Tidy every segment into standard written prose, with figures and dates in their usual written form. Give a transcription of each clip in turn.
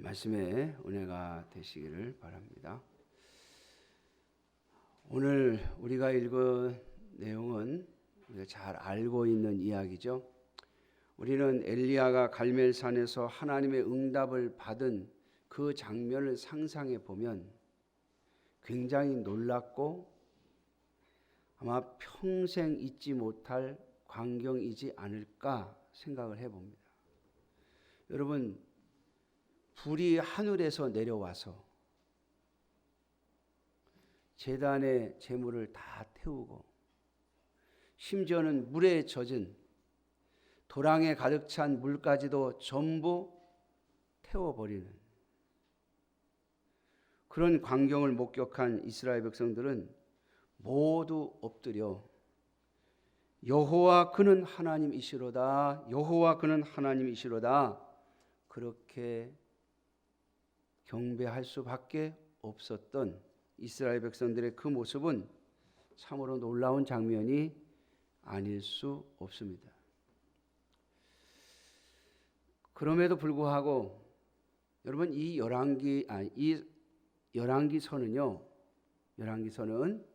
말씀의 은혜가 되시기를 바랍니다. 오늘 우리가 읽은 내용은 우리가 잘 알고 있는 이야기죠. 우리는 엘리야가 갈멜산에서 하나님의 응답을 받은 그 장면을 상상해 보면 굉장히 놀랍고 아마 평생 잊지 못할 광경이지 않을까 생각을 해봅니다. 여러분, 불이 하늘에서 내려와서 제단의 제물을 다 태우고 심지어는 물에 젖은 도랑에 가득 찬 물까지도 전부 태워버리는 그런 광경을 목격한 이스라엘 백성들은 모두 엎드려 여호와 그는 하나님이시로다, 여호와 그는 하나님이시로다, 그렇게 경배할 수밖에 없었던 이스라엘 백성들의 그 모습은 참으로 놀라운 장면이 아닐 수 없습니다. 그럼에도 불구하고 여러분, 이 열왕기서는요, 열왕기서는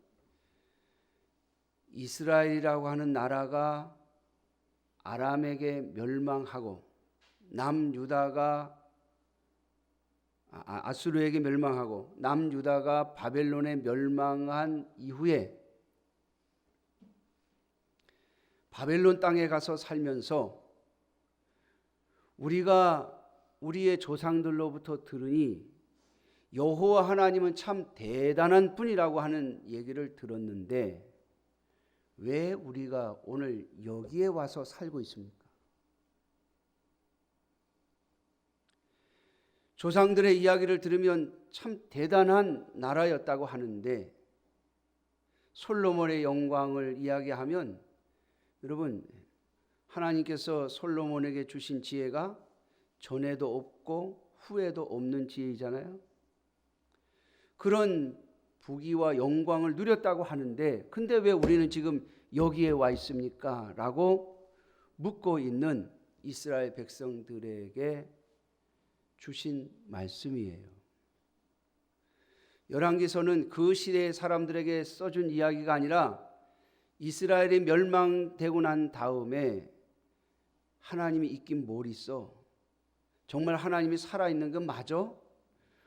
이스라엘이라고 하는 나라가 아람에게 멸망하고 남유다가 아수르에게 멸망하고 남유다가 바벨론에 멸망한 이후에 바벨론 땅에 가서 살면서 우리가 우리의 조상들로부터 들으니 여호와 하나님은 참 대단한 분이라고 하는 얘기를 들었는데 왜 우리가 오늘 여기에 와서 살고 있습니까? 조상들의 이야기를 들으면 참 대단한 나라였다고 하는데 솔로몬의 영광을 이야기하면 여러분, 하나님께서 솔로몬에게 주신 지혜가 전에도 없고 후에도 없는 지혜이잖아요. 그런 부귀와 영광을 누렸다고 하는데 근데 왜 우리는 지금 여기에 와 있습니까? 라고 묻고 있는 이스라엘 백성들에게 주신 말씀이에요. 열왕기서는 그 시대의 사람들에게 써준 이야기가 아니라 이스라엘이 멸망되고 난 다음에 하나님이 있긴 뭘 있어? 정말 하나님이 살아있는 건 맞아?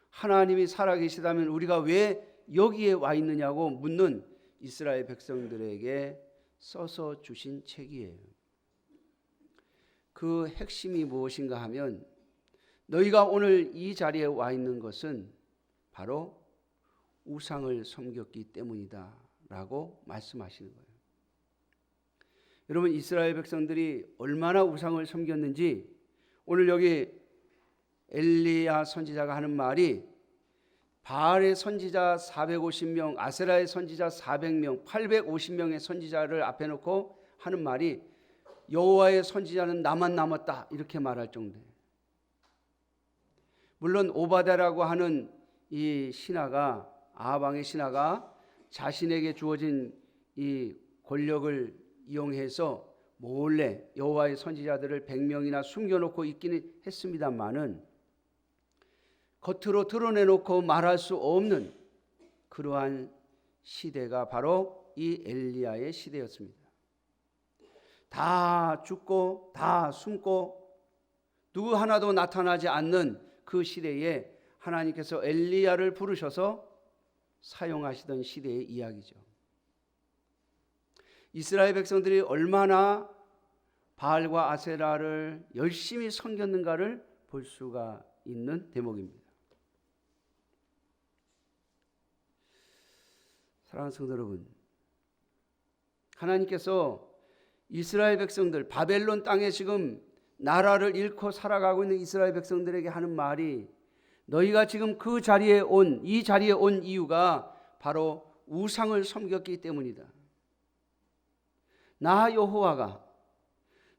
하나님이 살아계시다면 우리가 왜 여기에 와 있느냐고 묻는 이스라엘 백성들에게 써서 주신 책이에요. 그 핵심이 무엇인가 하면 너희가 오늘 이 자리에 와 있는 것은 바로 우상을 섬겼기 때문이다 라고 말씀하시는 거예요. 여러분, 이스라엘 백성들이 얼마나 우상을 섬겼는지 오늘 여기 엘리야 선지자가 하는 말이 바알의 선지자 450명, 아세라의 선지자 400명, 850명의 선지자를 앞에 놓고 하는 말이 여호와의 선지자는 나만 남았다 이렇게 말할 정도예요. 물론 오바댜라고 하는 이 신하가, 아합 왕의 신하가 자신에게 주어진 이 권력을 이용해서 몰래 여호와의 선지자들을 100명이나 숨겨놓고 있기는 했습니다만은 겉으로 드러내놓고 말할 수 없는 그러한 시대가 바로 이 엘리야의 시대였습니다. 다 죽고 다 숨고 누구 하나도 나타나지 않는 그 시대에 하나님께서 엘리야를 부르셔서 사용하시던 시대의 이야기죠. 이스라엘 백성들이 얼마나 바알과 아세라를 열심히 섬겼는가를 볼 수가 있는 대목입니다. 사랑하는 성도 여러분, 하나님께서 이스라엘 백성들, 바벨론 땅에 지금 나라를 잃고 살아가고 있는 이스라엘 백성들에게 하는 말이 너희가 지금 그 자리에 이 자리에 온 이유가 바로 우상을 섬겼기 때문이다. 나 여호와가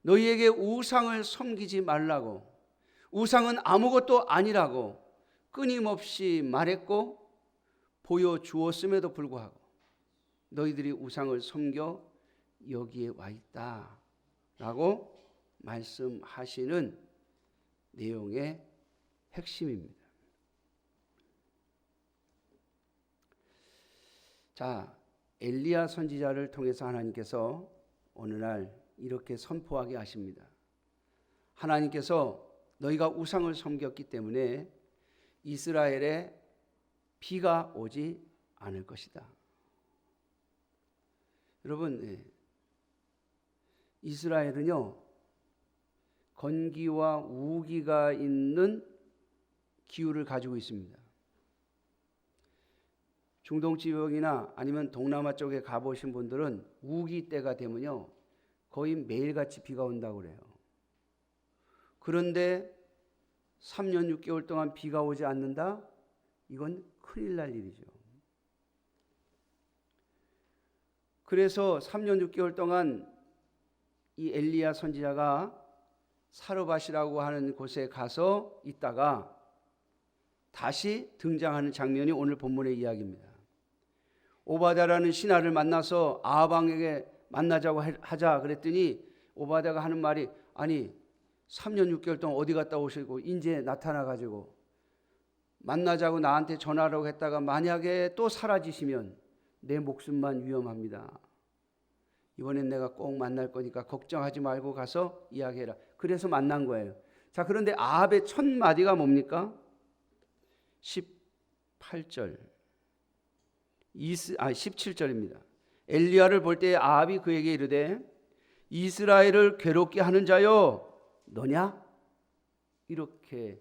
너희에게 우상을 섬기지 말라고, 우상은 아무것도 아니라고 끊임없이 말했고 보여주었음에도 불구하고 너희들이 우상을 섬겨 여기에 와 있다라고 말씀하시는 내용의 핵심입니다. 자, 엘리야 선지자를 통해서 하나님께서 어느 날 이렇게 선포하게 하십니다. 하나님께서 너희가 우상을 섬겼기 때문에 이스라엘에 비가 오지 않을 것이다. 여러분, 이스라엘은요, 건기와 우기가 있는 기후를 가지고 있습니다. 중동 지역이나 아니면 동남아 쪽에 가보신 분들은 우기 때가 되면요, 거의 매일같이 비가 온다고 그래요. 그런데 3년 6개월 동안 비가 오지 않는다? 이건 큰일 날 일이죠. 그래서 3년 6개월 동안 이 엘리야 선지자가 사르밧이라고 하는 곳에 가서 있다가 다시 등장하는 장면이 오늘 본문의 이야기입니다. 오바댜라는 신하를 만나서 아합 왕에게 만나자고 하자 그랬더니 오바댜가 하는 말이, 아니 3년 6개월 동안 어디 갔다 오시고 이제 나타나가지고 만나자고 나한테 전화라고 했다가 만약에 또 사라지시면 내 목숨만 위험합니다. 이번엔 내가 꼭 만날 거니까 걱정하지 말고 가서 이야기해라. 그래서 만난 거예요. 자, 그런데 아합의 첫 마디가 뭡니까? 18절 17절입니다. 엘리야를 볼 때 아합이 그에게 이르되 이스라엘을 괴롭게 하는 자여 너냐? 이렇게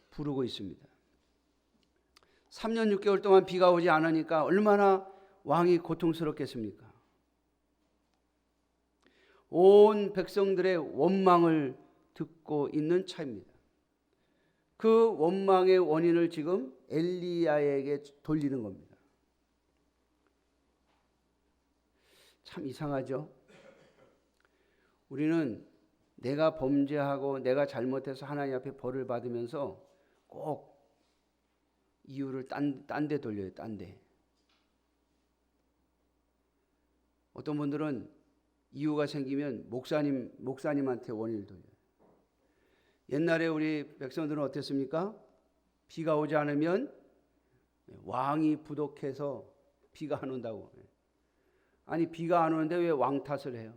부르고 있습니다. 3년 6개월 동안 비가 오지 않으니까 얼마나 왕이 고통스럽겠습니까? 온 백성들의 원망을 듣고 있는 차입니다. 그 원망의 원인을 지금 엘리야에게 돌리는 겁니다. 참 이상하죠? 우리는 내가 범죄하고 내가 잘못해서 하나님 앞에 벌을 받으면서 꼭 이유를 딴 데 돌려요. 딴 데. 어떤 분들은 이유가 생기면 목사님한테 원인을 돌려요. 옛날에 우리 백성들은 어땠습니까? 비가 오지 않으면 왕이 부족해서 비가 안 온다고. 아니 비가 안 오는데 왜 왕 탓을 해요?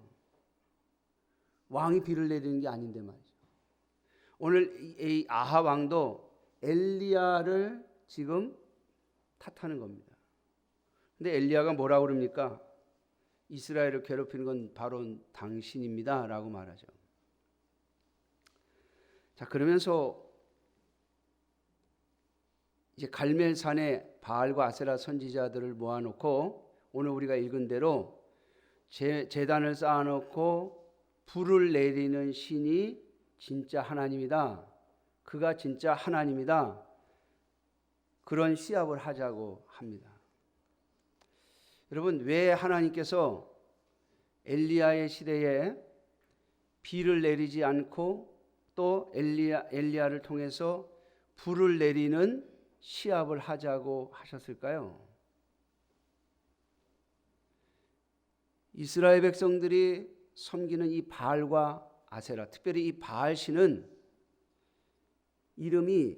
왕이 비를 내리는 게 아닌데 말이죠. 오늘 이 아하 왕도 엘리야를 지금 탓하는 겁니다. 근데 엘리야가 뭐라고 그럽니까? 이스라엘을 괴롭히는 건 바로 당신입니다 라고 말하죠. 자, 그러면서 이제 갈멜산에 바알과 아세라 선지자들을 모아놓고 오늘 우리가 읽은 대로 제단을 쌓아놓고 불을 내리는 신이 진짜 하나님이다. 그가 진짜 하나님이다. 그런 시합을 하자고 합니다. 여러분, 왜 하나님께서 엘리야의 시대에 비를 내리지 않고 또 엘리야를 통해서 불을 내리는 시합을 하자고 하셨을까요? 이스라엘 백성들이 섬기는 이 바알과 아세라, 특별히 이 바알 신은 이름이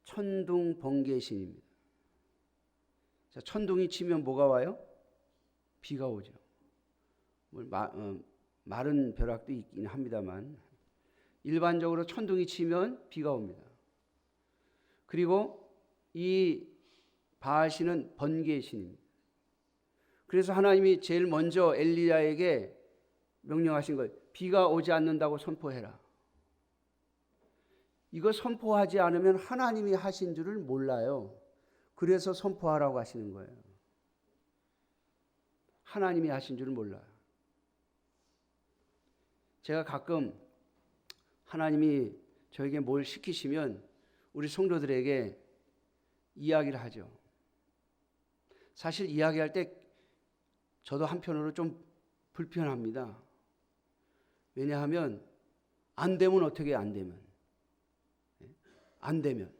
천둥 번개 신입니다. 자, 천둥이 치면 뭐가 와요? 비가 오죠. 마른 벼락도 있긴 합니다만 일반적으로 천둥이 치면 비가 옵니다. 그리고 이 바알 신은 번개 신입니다. 그래서 하나님이 제일 먼저 엘리야에게 명령하신 거예요. 비가 오지 않는다고 선포해라. 이거 선포하지 않으면 하나님이 하신 줄을 몰라요. 그래서 선포하라고 하시는 거예요. 하나님이 하신 줄을 몰라요. 제가 가끔 하나님이 저에게 뭘 시키시면 우리 성도들에게 이야기를 하죠. 사실 이야기할 때 저도 한편으로 좀 불편합니다. 왜냐하면 안 되면 어떻게 안 되면 안 되면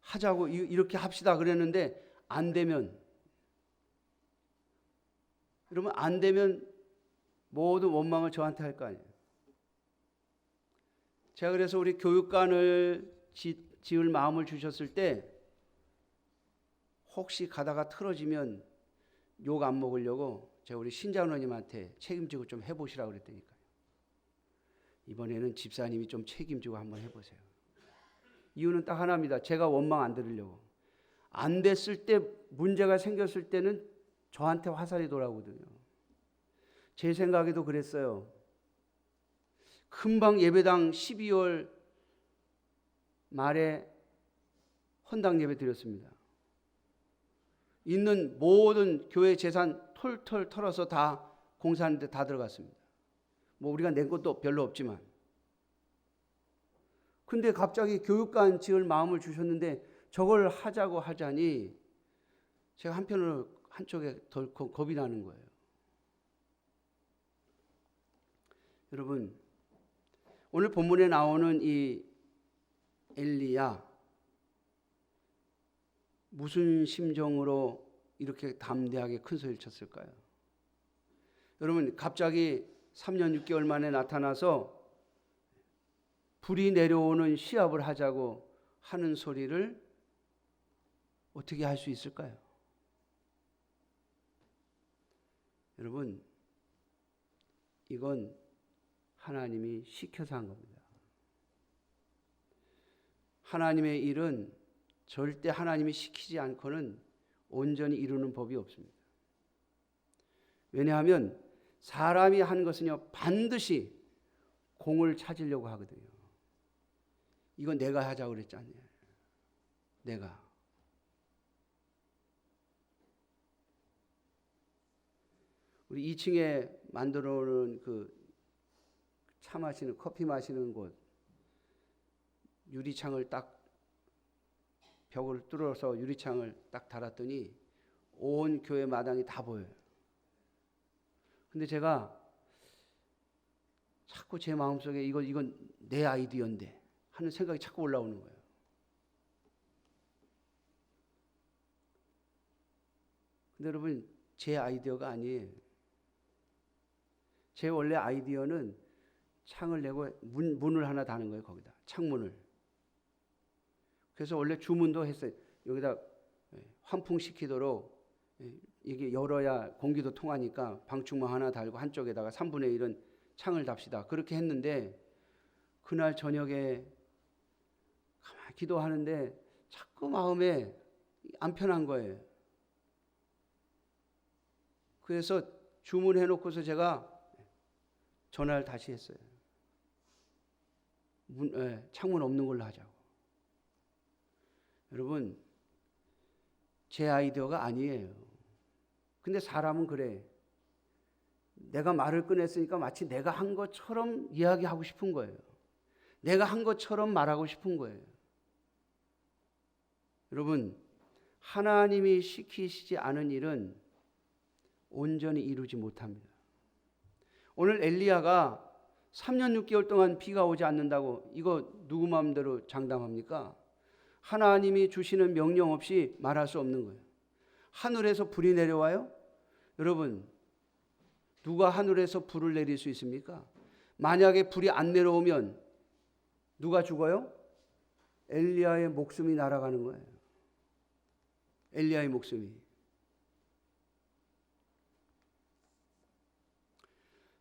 하자고 이렇게 합시다 그랬는데 안 되면 그러면 안 되면 모든 원망을 저한테 할 거 아니에요. 제가 그래서 우리 교육관을 지을 마음을 주셨을 때 혹시 가다가 틀어지면 욕 안 먹으려고 제가 우리 신장로님한테 책임지고 좀 해보시라고 그랬다니까요. 이번에는 집사님이 좀 책임지고 한번 해보세요. 이유는 딱 하나입니다. 제가 원망 안 들으려고. 안 됐을 때, 문제가 생겼을 때는 저한테 화살이 돌아오거든요. 제 생각에도 그랬어요. 금방 예배당 12월 말에 헌당 예배 드렸습니다. 있는 모든 교회 재산 털털 털어서 다 공사하는데 다 들어갔습니다. 뭐 우리가 낸 것도 별로 없지만. 근데 갑자기 교육관 지을 마음을 주셨는데 저걸 하자고 하자니 제가 한쪽에 덜 겁이 나는 거예요. 여러분, 오늘 본문에 나오는 이 엘리야, 무슨 심정으로 이렇게 담대하게 큰 소리를 쳤을까요? 여러분, 갑자기 3년 6개월 만에 나타나서 불이 내려오는 시합을 하자고 하는 소리를 어떻게 할 수 있을까요? 여러분, 이건 하나님이 시켜서 한 겁니다. 하나님의 일은 절대 하나님이 시키지 않고는 온전히 이루는 법이 없습니다. 왜냐하면 사람이 하는 것은요, 반드시 공을 찾으려고 하거든요. 이건 내가 하자고 그랬잖아요. 내가. 우리 2층에 만들어 놓은 그 차 마시는, 커피 마시는 곳, 유리창을 딱 벽을 뚫어서 유리창을 딱 달았더니 온 교회 마당이 다 보여요. 근데 제가 자꾸 제 마음속에 이건 내 아이디어인데 하는 생각이 자꾸 올라오는 거예요. 근데 여러분, 제 아이디어가 아니에요. 제 원래 아이디어는 창을 내고 문을 하나 다는 거예요. 거기다 창문을. 그래서 원래 주문도 했어요. 여기다 환풍시키도록 이게 열어야 공기도 통하니까 방충망 하나 달고 한쪽에다가 3분의 1은 창을 답시다. 그렇게 했는데 그날 저녁에 가만히 기도하는데 자꾸 마음에 안 편한 거예요. 그래서 주문해놓고서 제가 전화를 다시 했어요. 창문 없는 걸로 하자고. 여러분, 제 아이디어가 아니에요. 근데 사람은 그래. 내가 말을 꺼냈으니까 마치 내가 한 것처럼 이야기하고 싶은 거예요. 내가 한 것처럼 말하고 싶은 거예요. 여러분, 하나님이 시키시지 않은 일은 온전히 이루지 못합니다. 오늘 엘리야가 3년 6개월 동안 비가 오지 않는다고 이거 누구 마음대로 장담합니까? 하나님이 주시는 명령 없이 말할 수 없는 거예요. 하늘에서 불이 내려와요? 여러분, 누가 하늘에서 불을 내릴 수 있습니까? 만약에 불이 안 내려오면 누가 죽어요? 엘리야의 목숨이 날아가는 거예요. 엘리야의 목숨이.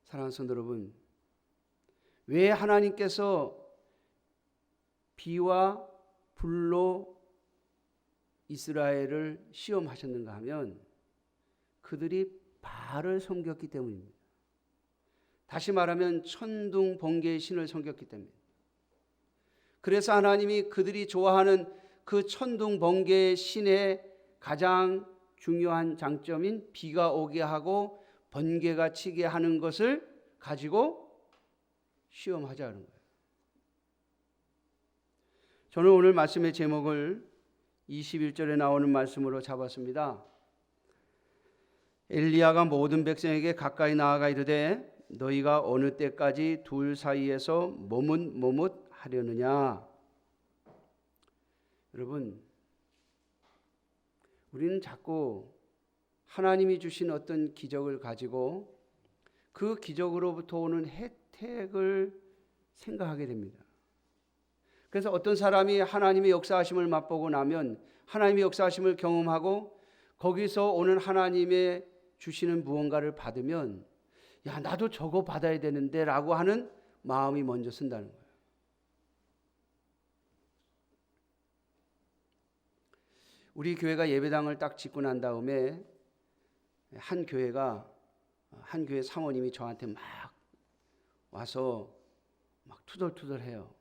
사랑하는 성도 여러분, 왜 하나님께서 비와 불로 이스라엘을 시험하셨는가 하면 그들이 바알을 섬겼기 때문입니다. 다시 말하면 천둥 번개의 신을 섬겼기 때문입니다. 그래서 하나님이 그들이 좋아하는 그 천둥 번개의 신의 가장 중요한 장점인 비가 오게 하고 번개가 치게 하는 것을 가지고 시험하자는 거예요. 저는 오늘 말씀의 제목을 21절에 나오는 말씀으로 잡았습니다. 엘리야가 모든 백성에게 가까이 나아가 이르되 너희가 어느 때까지 둘 사이에서 머뭇머뭇하려느냐. 여러분, 우리는 자꾸 하나님이 주신 어떤 기적을 가지고 그 기적으로부터 오는 혜택을 생각하게 됩니다. 그래서 어떤 사람이 하나님의 역사하심을 맛보고 나면, 하나님의 역사하심을 경험하고 거기서 오는 하나님의 주시는 무언가를 받으면, 야, 나도 저거 받아야 되는데 라고 하는 마음이 먼저 쓴다는 거예요. 우리 교회가 예배당을 딱 짓고 난 다음에 한 교회 사모님이 저한테 막 와서 막 투덜투덜해요.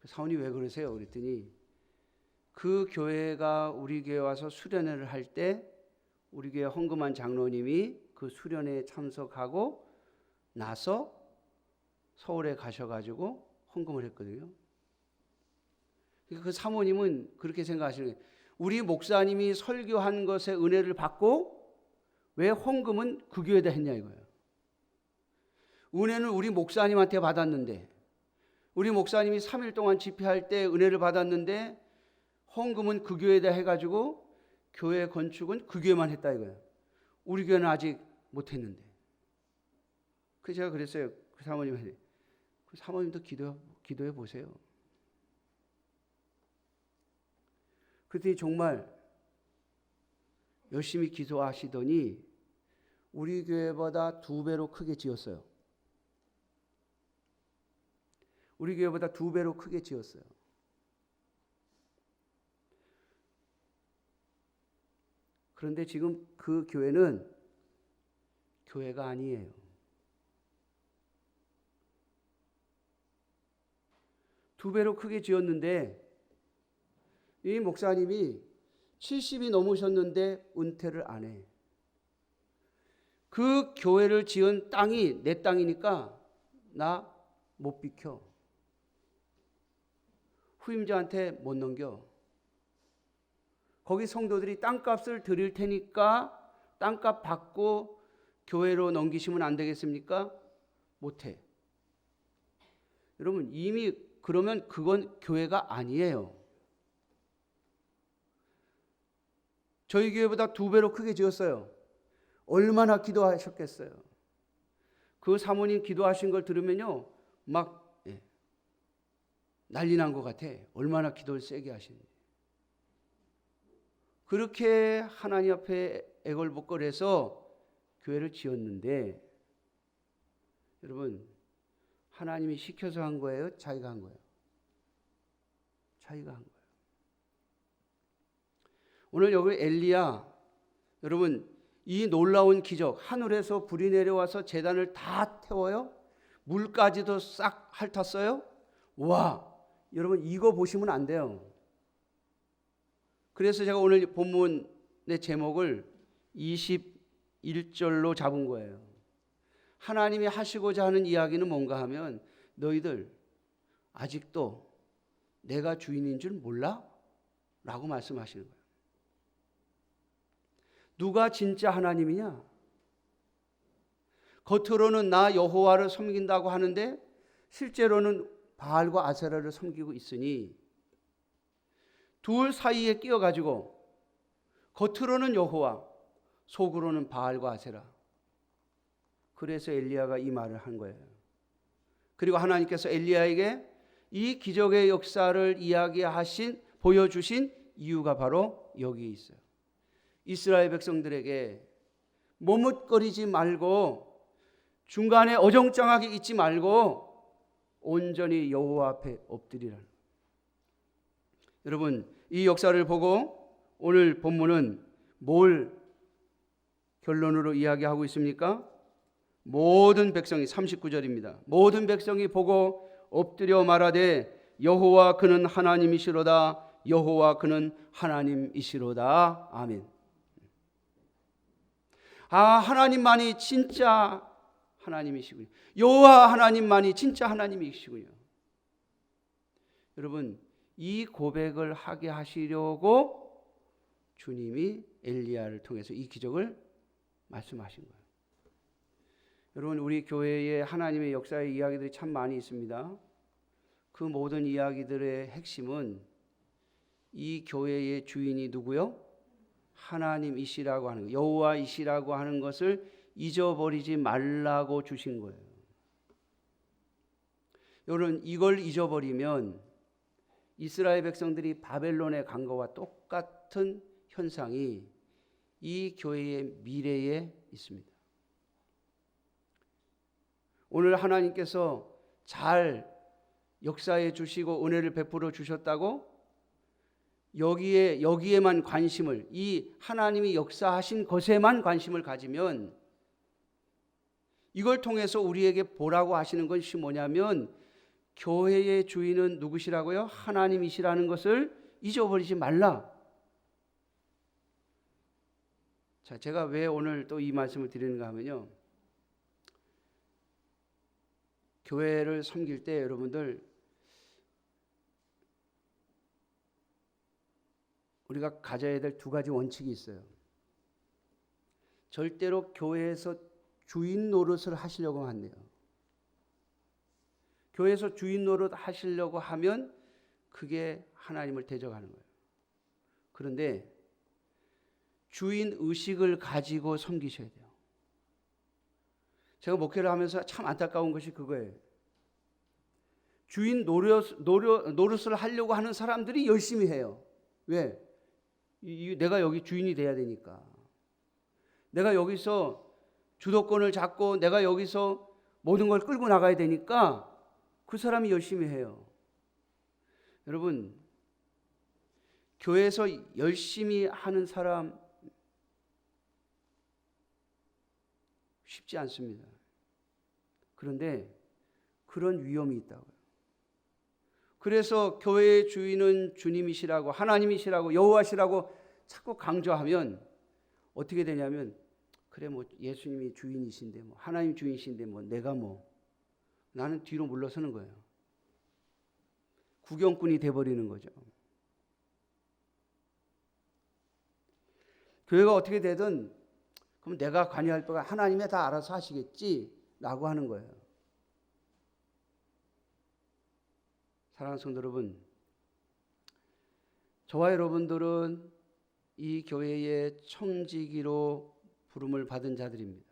사모님 왜 그러세요? 그랬더니 그 교회가 우리 교회 와서 수련회를 할 때 우리 교회 헌금한 장로님이 그 수련회에 참석하고 나서 서울에 가셔가지고 헌금을 했거든요. 그러니까 그 사모님은 그렇게 생각하시는 거예요. 우리 목사님이 설교한 것에 은혜를 받고 왜 헌금은 그 교회에다 했냐 이거예요. 은혜는 우리 목사님한테 받았는데, 우리 목사님이 3일 동안 집회할 때 은혜를 받았는데 헌금은 그 교회에다 해가지고 교회 건축은 그 교회만 했다 이거예요. 우리 교회는 아직 못했는데. 그래서 제가 그랬어요. 그 사모님한테, 그 사모님도 기도해 보세요. 그랬더니 정말 열심히 기도하시더니 우리 교회보다 2배로 크게 지었어요. 우리 교회보다 2배로 크게 지었어요. 그런데 지금 그 교회는 교회가 아니에요. 두 배로 크게 지었는데 이 목사님이 70이 넘으셨는데 은퇴를 안 해. 그 교회를 지은 땅이 내 땅이니까 나 못 비켜. 후임자한테 못 넘겨. 거기 성도들이 땅값을 드릴 테니까 땅값 받고 교회로 넘기시면 안 되겠습니까? 못해. 여러분 이미 그러면 그건 교회가 아니에요. 저희 교회보다 2배로 크게 지었어요. 얼마나 기도하셨겠어요. 그 사모님 기도하신 걸 들으면요 막 난리 난 것 같아. 얼마나 기도를 세게 하시는지. 그렇게 하나님 앞에 애걸복걸해서 교회를 지었는데, 여러분 하나님이 시켜서 한 거예요? 자기가 한 거예요? 자기가 한 거예요. 오늘 여기 엘리야, 여러분 이 놀라운 기적, 하늘에서 불이 내려와서 제단을 다 태워요? 물까지도 싹 핥았어요? 와, 여러분 이거 보시면 안 돼요. 그래서 제가 오늘 본문의 제목을 21절로 잡은 거예요. 하나님이 하시고자 하는 이야기는 뭔가 하면, 너희들 아직도 내가 주인인 줄 몰라? 라고 말씀하시는 거예요. 누가 진짜 하나님이냐? 겉으로는 나 여호와를 섬긴다고 하는데 실제로는 바알과 아세라를 섬기고 있으니, 둘 사이에 끼어가지고 겉으로는 여호와, 속으로는 바알과 아세라. 그래서 엘리야가 이 말을 한 거예요. 그리고 하나님께서 엘리야에게 이 기적의 역사를 보여주신 이유가 바로 여기에 있어요. 이스라엘 백성들에게 머뭇거리지 말고, 중간에 어정쩡하게 있지 말고 온전히 여호와 앞에 엎드리라는. 여러분 이 역사를 보고 오늘 본문은 뭘 결론으로 이야기하고 있습니까? 모든 백성이, 39절입니다. 모든 백성이 보고 엎드려 말하되 여호와 그는 하나님이시로다. 여호와 그는 하나님이시로다. 아멘. 하나님만이 진짜 하나님이시군요. 여호와 하나님만이 진짜 하나님이시군요. 여러분 이 고백을 하게 하시려고 주님이 엘리야를 통해서 이 기적을 말씀하신 거예요. 여러분 우리 교회에 하나님의 역사의 이야기들이 참 많이 있습니다. 그 모든 이야기들의 핵심은 이 교회의 주인이 누구요? 하나님이시라고 하는 거, 여호와이시라고 하는 것을 잊어버리지 말라고 주신 거예요. 여러분 이걸 잊어버리면 이스라엘 백성들이 바벨론에 간 것과 똑같은 현상이 이 교회의 미래에 있습니다. 오늘 하나님께서 잘 역사해 주시고 은혜를 베풀어 주셨다고 여기에만 관심을, 이 하나님이 역사하신 것에만 관심을 가지면 이걸 통해서 우리에게 보라고 하시는 것이 뭐냐면 교회의 주인은 누구시라고요? 하나님이시라는 것을 잊어버리지 말라. 자, 제가 왜 오늘 또 이 말씀을 드리는가 하면요, 교회를 섬길 때 여러분들 우리가 가져야 될 두 가지 원칙이 있어요. 절대로 교회에서 주인 노릇을 하시려고 한대요. 교회에서 주인 노릇 하시려고 하면 그게 하나님을 대적하는 거예요. 그런데 주인 의식을 가지고 섬기셔야 돼요. 제가 목회를 하면서 참 안타까운 것이 그거예요. 주인 노릇을 하려고 하는 사람들이 열심히 해요. 왜? 내가 여기 주인이 돼야 되니까. 내가 여기서 주도권을 잡고 내가 여기서 모든 걸 끌고 나가야 되니까 그 사람이 열심히 해요. 여러분, 교회에서 열심히 하는 사람 쉽지 않습니다. 그런데 그런 위험이 있다고요. 그래서 교회의 주인은 주님이시라고, 하나님이시라고, 여호와시라고 자꾸 강조하면 어떻게 되냐면, 그래 뭐 예수님이 주인이신데 뭐 하나님 주인이신데 뭐 내가 뭐, 나는 뒤로 물러서는 거예요. 구경꾼이 돼버리는 거죠. 교회가 어떻게 되든 그럼 내가 관여할 바가 하나님이 다 알아서 하시겠지라고 하는 거예요. 사랑하는 성도 여러분, 저와 여러분들은 이 교회의 청지기로 부름을 받은 자들입니다.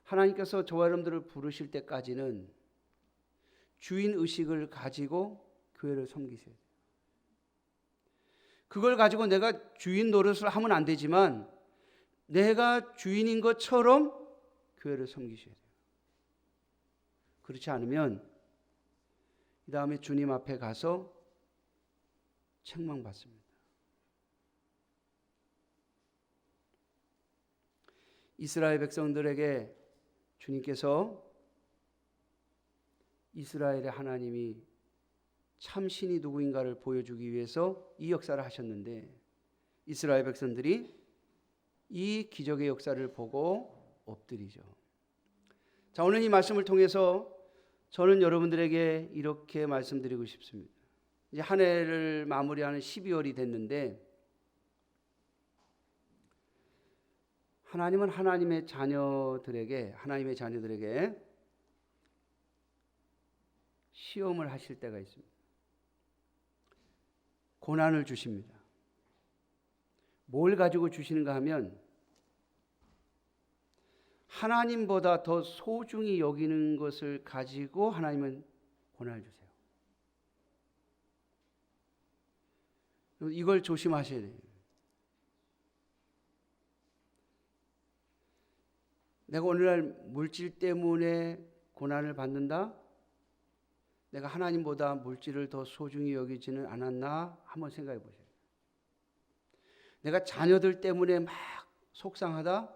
하나님께서 저와 여러분들을 부르실 때까지는 주인 의식을 가지고 교회를 섬기셔야 돼요. 그걸 가지고 내가 주인 노릇을 하면 안 되지만 내가 주인인 것처럼 교회를 섬기셔야 돼요. 그렇지 않으면 그 다음에 주님 앞에 가서 책망받습니다. 이스라엘 백성들에게 주님께서 이스라엘의 하나님이 참 신이 누구인가를 보여주기 위해서 이 역사를 하셨는데 이스라엘 백성들이 이 기적의 역사를 보고 엎드리죠. 자, 오늘 이 말씀을 통해서 저는 여러분들에게 이렇게 말씀드리고 싶습니다. 이제 한 해를 마무리하는 12월이 됐는데 하나님은 하나님의 자녀들에게 시험을 하실 때가 있습니다. 고난을 주십니다. 뭘 가지고 주시는가 하면 하나님보다 더 소중히 여기는 것을 가지고 하나님은 고난을 주세요. 이걸 조심하셔야 돼요. 내가 오늘날 물질 때문에 고난을 받는다? 내가 하나님보다 물질을 더 소중히 여기지는 않았나? 한번 생각해 보세요. 내가 자녀들 때문에 막 속상하다?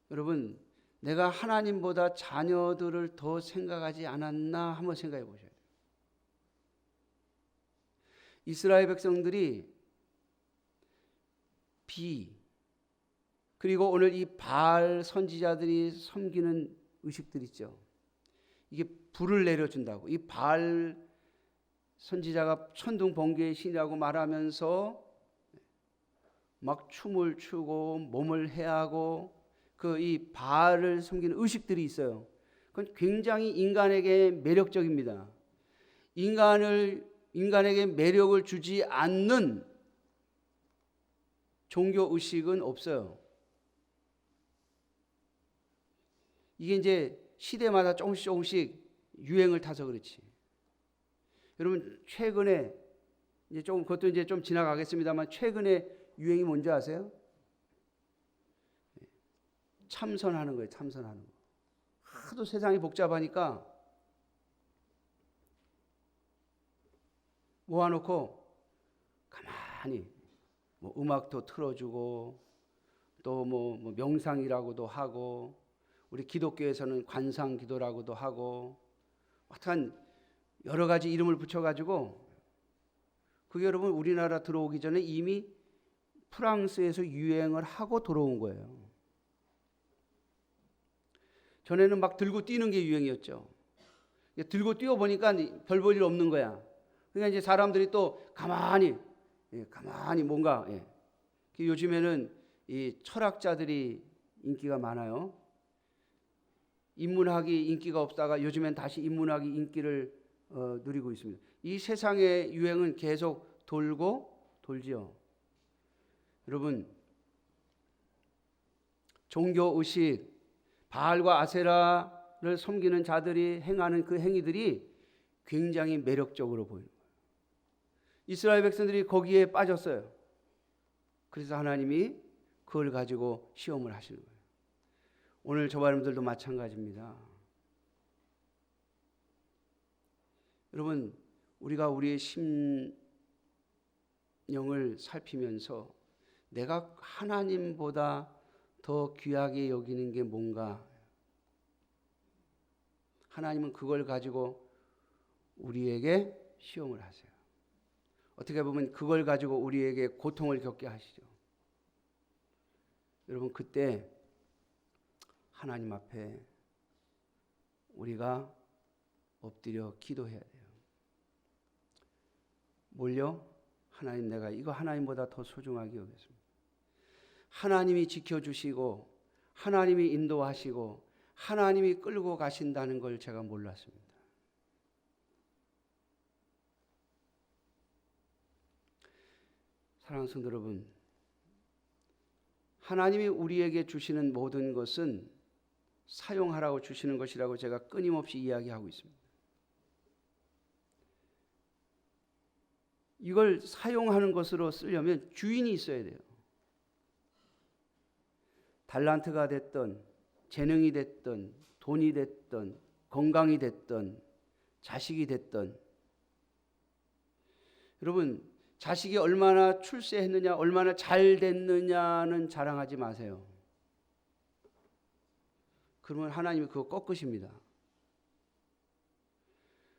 여러분, 내가 하나님보다 자녀들을 더 생각하지 않았나? 한번 생각해 보셔야 돼요. 이스라엘 백성들이 그리고 오늘 이 바알 선지자들이 섬기는 의식들 있죠. 이게 불을 내려준다고. 이 바알 선지자가 천둥번개의 신이라고 말하면서 막 춤을 추고 몸을 해하고 이 바알을 섬기는 의식들이 있어요. 그건 굉장히 인간에게 매력적입니다. 인간에게 매력을 주지 않는 종교 의식은 없어요. 이게 이제 시대마다 조금씩 유행을 타서 그렇지. 여러분 최근에 이제 조금 그것도 이제 좀 지나가겠습니다만 최근에 유행이 뭔지 아세요? 참선하는 거예요. 참선하는 거. 하도 세상이 복잡하니까 모아놓고 가만히 뭐 음악도 틀어주고 또 뭐 명상이라고도 하고 우리 기독교에서는 관상기도라고도 하고 하여튼 여러 가지 이름을 붙여가지고 그게 여러분 우리나라 들어오기 전에 이미 프랑스에서 유행을 하고 들어온 거예요. 전에는 막 들고 뛰는 게 유행이었죠. 들고 뛰어보니까 별 볼 일 없는 거야. 그러니까 이제 사람들이 또 가만히 뭔가 요즘에는 이 철학자들이 인기가 많아요. 인문학이 인기가 없다가 요즘엔 다시 인문학이 인기를 누리고 있습니다. 이 세상의 유행은 계속 돌지요. 여러분 종교의식 바알과 아세라를 섬기는 자들이 행하는 그 행위들이 굉장히 매력적으로 보이는 거예요. 이스라엘 백성들이 거기에 빠졌어요. 그래서 하나님이 그걸 가지고 시험을 하시는 거예요. 오늘 저와 여러분들도 마찬가지입니다. 여러분 우리가 우리의 심령을 살피면서 내가 하나님보다 더 귀하게 여기는 게 뭔가, 하나님은 그걸 가지고 우리에게 시험을 하세요. 어떻게 보면 그걸 가지고 우리에게 고통을 겪게 하시죠. 여러분 그때 하나님 앞에 우리가 엎드려 기도해야 돼요. 뭘요? 하나님, 내가 이거 하나님보다 더 소중하게 여겼습니다. 하나님이 지켜주시고 하나님이 인도하시고 하나님이 끌고 가신다는 걸 제가 몰랐습니다. 사랑하는 성도 여러분, 하나님이 우리에게 주시는 모든 것은 사용하라고 주시는 것이라고 제가 끊임없이 이야기하고 있습니다. 이걸 사용하는 것으로 쓰려면 주인이 있어야 돼요. 달란트가 됐든 재능이 됐든 돈이 됐든 건강이 됐든 자식이 됐든, 여러분 자식이 얼마나 출세했느냐 얼마나 잘 됐느냐는 자랑하지 마세요. 그러면 하나님이 그거 꺾으십니다.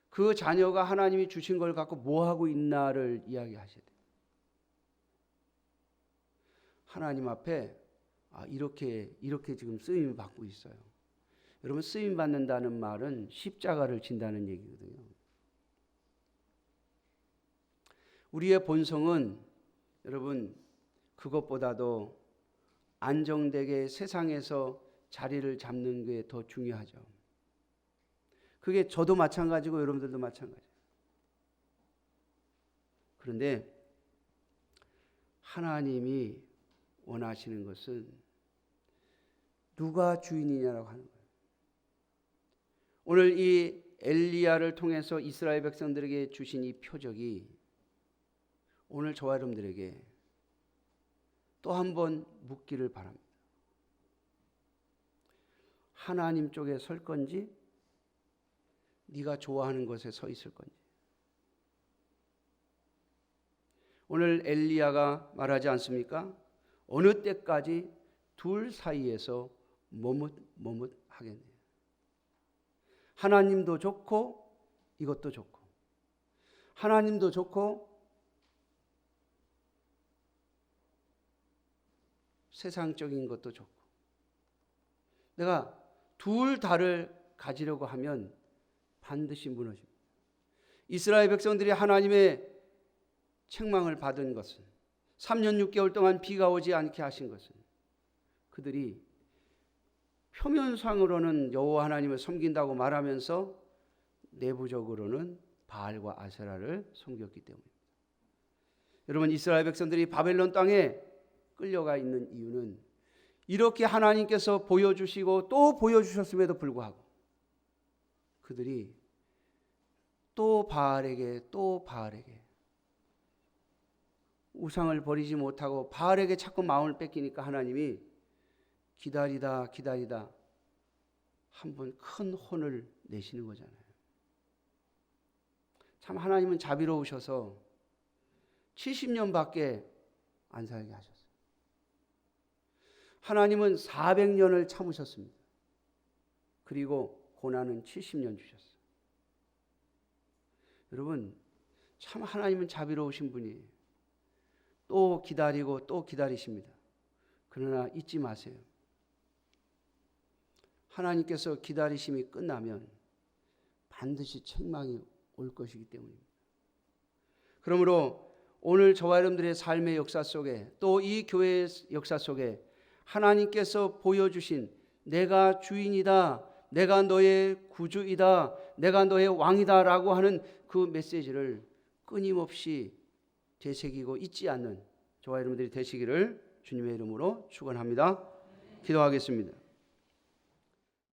그 자녀가 하나님이 주신 걸 갖고 뭐 하고 있나를 이야기하셔야 돼요. 하나님 앞에 이렇게 지금 쓰임을 받고 있어요. 여러분 쓰임 받는다는 말은 십자가를 진다는 얘기거든요. 우리의 본성은 여러분 그것보다도 안정되게 세상에서 자리를 잡는 게 더 중요하죠. 그게 저도 마찬가지고 여러분들도 마찬가지예요. 그런데 하나님이 원하시는 것은 누가 주인이냐라고 하는 거예요. 오늘 이 엘리야를 통해서 이스라엘 백성들에게 주신 이 표적이 오늘 저와 여러분들에게 또 한 번 묻기를 바랍니다. 하나님 쪽에 설 건지 네가 좋아하는 곳에 서 있을 건지. 오늘 엘리야가 말하지 않습니까? 어느 때까지 둘 사이에서 머뭇하겠네요. 하나님도 좋고 이것도 좋고, 하나님도 좋고 세상적인 것도 좋고, 내가 둘 다를 가지려고 하면 반드시 무너집니다. 이스라엘 백성들이 하나님의 책망을 받은 것은 3년 6개월 동안 비가 오지 않게 하신 것은 그들이 표면상으로는 여호와 하나님을 섬긴다고 말하면서 내부적으로는 바알과 아세라를 섬겼기 때문입니다. 여러분 이스라엘 백성들이 바벨론 땅에 끌려가 있는 이유는 이렇게 하나님께서 보여주시고 또 보여주셨음에도 불구하고 그들이 또 바알에게 우상을 버리지 못하고 바알에게 자꾸 마음을 뺏기니까 하나님이 기다리다 한 번 큰 혼을 내시는 거잖아요. 참 하나님은 자비로우셔서 70년밖에 안 살게 하셨어요. 하나님은 400년을 참으셨습니다. 그리고 고난은 70년 주셨어요. 여러분, 참 하나님은 자비로우신 분이에요. 또 기다리고 또 기다리십니다. 그러나 잊지 마세요. 하나님께서 기다리심이 끝나면 반드시 책망이 올 것이기 때문입니다. 그러므로 오늘 저와 여러분들의 삶의 역사 속에 또 이 교회의 역사 속에 하나님께서 보여주신 내가 주인이다, 내가 너의 구주이다, 내가 너의 왕이다 라고 하는 그 메시지를 끊임없이 되새기고 잊지 않는 저와 여러분들이 되시기를 주님의 이름으로 축원합니다. 기도하겠습니다.